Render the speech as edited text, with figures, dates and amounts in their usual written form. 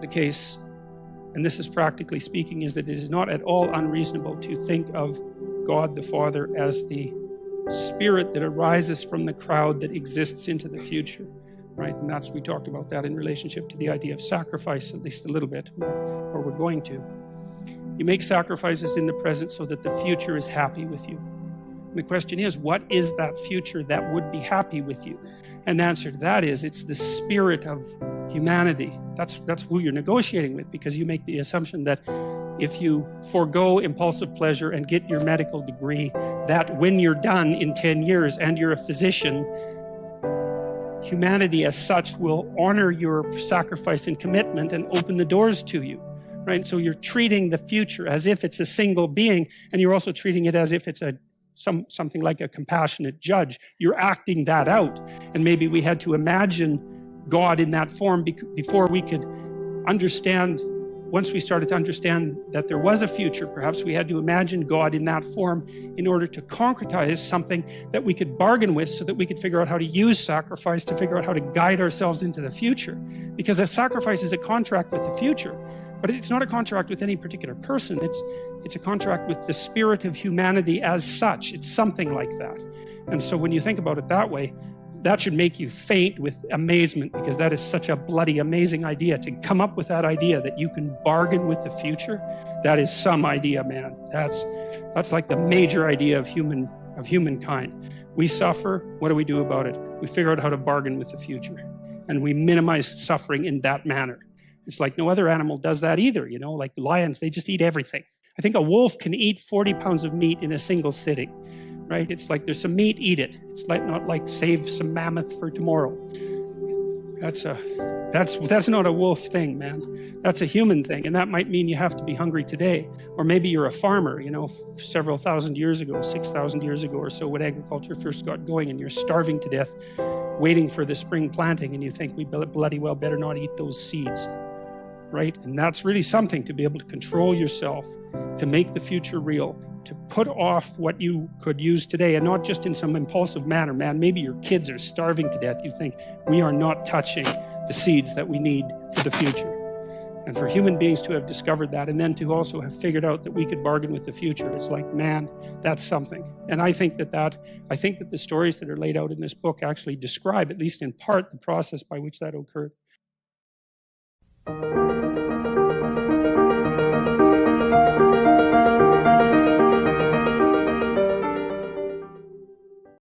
the case, and this is practically speaking, is that it is not at all unreasonable to think of God the Father as the spirit that arises from the crowd that exists into the future, right? And we talked about that in relationship to the idea of sacrifice, at least a little bit, or we're going to. You make sacrifices in the present so that the future is happy with you. And the question is, what is that future that would be happy with you? And the answer to that is, it's the spirit of humanity. That's who you're negotiating with, because you make the assumption that if you forego impulsive pleasure and get your medical degree, that when you're done in 10 years and you're a physician, humanity as such will honor your sacrifice and commitment and open the doors to you, right? So you're treating the future as if it's a single being, and you're also treating it as if it's something like a compassionate judge. You're acting that out. And maybe we had to imagine God in that form before we could understand. Once we started to understand that there was a future, perhaps we had to imagine God in that form in order to concretize something that we could bargain with, so that we could figure out how to use sacrifice to figure out how to guide ourselves into the future. Because a sacrifice is a contract with the future, but it's not a contract with any particular person. It's a contract with the spirit of humanity as such. It's something like that. And so when you think about it that way, that should make you faint with amazement, because that is such a bloody amazing idea. To come up with that idea that you can bargain with the future, that is some idea, man. That's like the major idea of humankind. We suffer. What do we do about it? We figure out how to bargain with the future, and we minimize suffering in that manner. It's like no other animal does that either. You know, like lions, they just eat everything. I think a wolf can eat 40 pounds of meat in a single sitting. Right? It's like there's some meat, eat it. It's like not like save some mammoth for tomorrow. That's not a wolf thing, man. That's a human thing, and that might mean you have to be hungry today. Or maybe you're a farmer, you know, several thousand years ago, 6,000 years ago or so, when agriculture first got going, and you're starving to death, waiting for the spring planting, and you think we bloody well better not eat those seeds. Right? And that's really something, to be able to control yourself, to make the future real, to put off what you could use today, and not just in some impulsive manner. Man, maybe your kids are starving to death. You think, we are not touching the seeds that we need for the future. And for human beings to have discovered that, and then to also have figured out that we could bargain with the future, it's like, man, that's something. And I think that the stories that are laid out in this book actually describe, at least in part, the process by which that occurred.